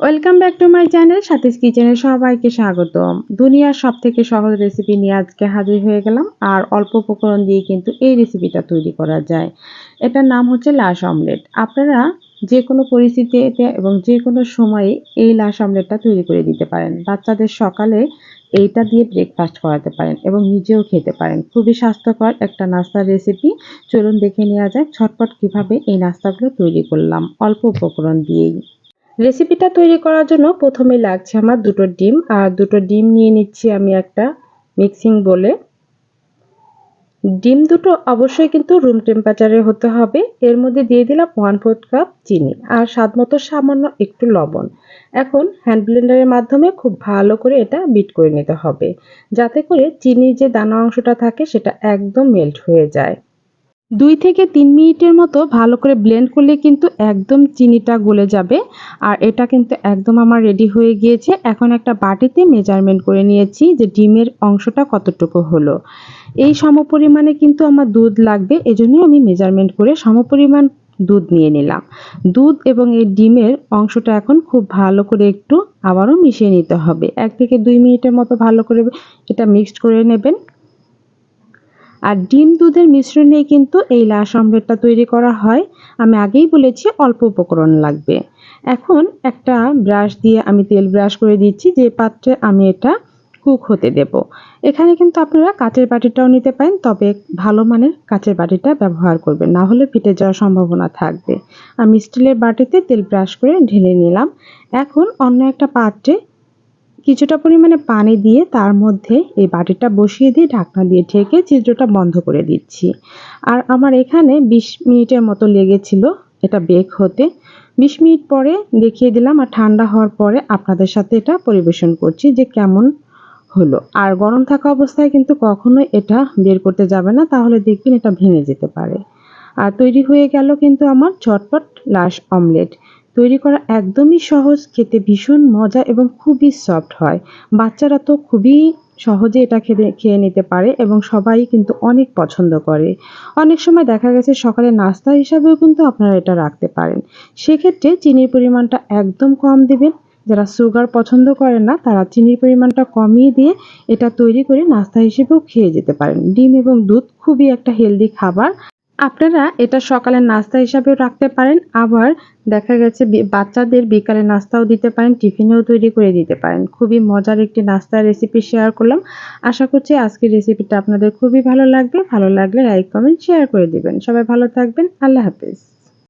Welcome back to my channel Sathi's কিচেনে সবাইকে স্বাগতম। দুনিয়ার সবথেকে সহজ রেসিপি নিয়ে আজকে হাজির হয়ে গেলাম। আর অল্প উপকরণ দিয়ে কিন্তু এই রেসিপিটা তৈরি করা যায়। এটার নাম হচ্ছে লাশ অমলেট। আপনারা যে কোনো পরিস্থিতিতে এবং যে কোনো সময়ে এই লাশ অমলেটটা তৈরি করে দিতে পারেন। বাচ্চাদের সকালে এইটা দিয়ে ব্রেকফাস্ট করাতে পারেন এবং নিজেও খেতে পারেন। খুবই স্বাস্থ্যকর একটা নাস্তার রেসিপি। চলুন দেখে নেওয়া যাক ঝটপট কিভাবে এই নাস্তাগুলো তৈরি করলাম অল্প উপকরণ দিয়েই। রেসিপিটা তৈরি করার জন্য প্রথমেই লাগছে আমার দুটো ডিম। আর দুটো ডিম নিয়ে নিচ্ছি আমি একটা মিক্সিং বোলে। ডিম দুটো অবশ্যই কিন্তু রুম টেম্পারেচারে হতে হবে। এর মধ্যে দিয়ে দিলাম 1/4 কাপ চিনি আর স্বাদমতো সামান্য একটু লবণ। এখন হ্যান্ড ব্লেন্ডারের মাধ্যমে খুব ভালো করে এটা বিট করে নিতে হবে, যাতে করে চিনির যে দানা অংশটা থাকে সেটা একদম মেল্ট হয়ে যায়। 2 থেকে 3 মিনিটের মতো ভালো করে ব্লেন্ড করলে কিন্তু একদম চিনিটা গলে যাবে। আর এটা কিন্তু একদম আমার রেডি হয়ে গিয়েছে। এখন একটা বাটিতে মেজারমেন্ট করে নিয়েছি যে ডিমের অংশটা কতটুকু হলো। এই সমপরিমাণে কিন্তু আমার দুধ লাগবে, এজন্যই আমি মেজারমেন্ট করে সমপরিমাণ দুধ নিয়ে নিলাম। দুধ এবং এই ডিমের অংশটা এখন খুব ভালো করে একটু আবারও মিশিয়ে নিতে হবে। 1 থেকে 2 মিনিটের মতো ভালো করে এটা মিক্সড করে নেবেন। আর ডিম দুধের মিশ্রণেই কিন্তু এই লাশ অমলেটটা তৈরি করা হয়। আমি আগেই বলেছি অল্প উপকরণ লাগবে। এখন একটা ব্রাশ দিয়ে আমি তেল ব্রাশ করে দিচ্ছি যে পাত্রে আমি এটা কুক হতে দেব। এখানে কিন্তু আপনারা কাচের বাটিটাও নিতে পারেন, তবে ভালো মানের কাচের বাটিটা ব্যবহার করবেন, না হলে ফেটে যাওয়ার সম্ভাবনা থাকবে। আমি স্টিলের বাটিতে তেল ব্রাশ করে ঢেলে নিলাম। এখন অন্য একটা পাত্রে কিছুটা পরিমাণে পানি দিয়ে তার মধ্যে এই বাটিটা বসিয়ে দিয়ে ঢাকনা দিয়ে ঢেকে ছিদ্রটা বন্ধ করে দিচ্ছি। আর আমার এখানে 20 মিনিটের মতো লেগেছিল এটা বেক হতে। 20 মিনিট পরে দেখিয়ে দিলাম আর ঠান্ডা হওয়ার পরে আপনাদের সাথে এটা পরিবেশন করছি যে কেমন হলো। আর গরম থাকা অবস্থায় কিন্তু কখনোই এটা বের করতে যাবে না, তাহলে দেখবেন এটা ভেঙে যেতে পারে। আর তৈরি হয়ে গেল কিন্তু আমার ঝটপট লাশ অমলেট। তৈরি করা একদমই সহজ, খেতে ভীষণ মজা এবং খুবই সফট হয়। বাচ্চারা তো খুবই সহজে এটা খেয়ে নিতে পারে এবং সবাই কিন্তু অনেক পছন্দ করে। অনেক সময় দেখা গেছে সকালে নাস্তা হিসাবেও কিন্তু আপনারা এটা রাখতে পারেন। সেক্ষেত্রে চিনির পরিমাণটা একদম কম দিবেন। যারা সুগার পছন্দ করে না তারা চিনির পরিমাণটা কমিয়ে দিয়ে এটা তৈরি করে নাস্তা হিসেবেও খেয়ে যেতে পারেন। ডিম এবং দুধ খুবই একটা হেলদি খাবার। আপনারা এটা সকালের নাস্তা হিসাবেও রাখতে পারেন, আবার দেখা গেছে বাচ্চাদের বিকালে নাস্তাও দিতে পারেন, টিফিনেও তৈরি করে দিতে পারেন। খুবই মজার একটি নাস্তার রেসিপি শেয়ার করলাম। আশা করছি আজকের রেসিপিটা আপনাদের খুবই ভালো লাগবে। ভালো লাগলে লাইক, কমেন্ট, শেয়ার করে দিবেন। সবাই ভালো থাকবেন। আল্লাহ হাফেজ।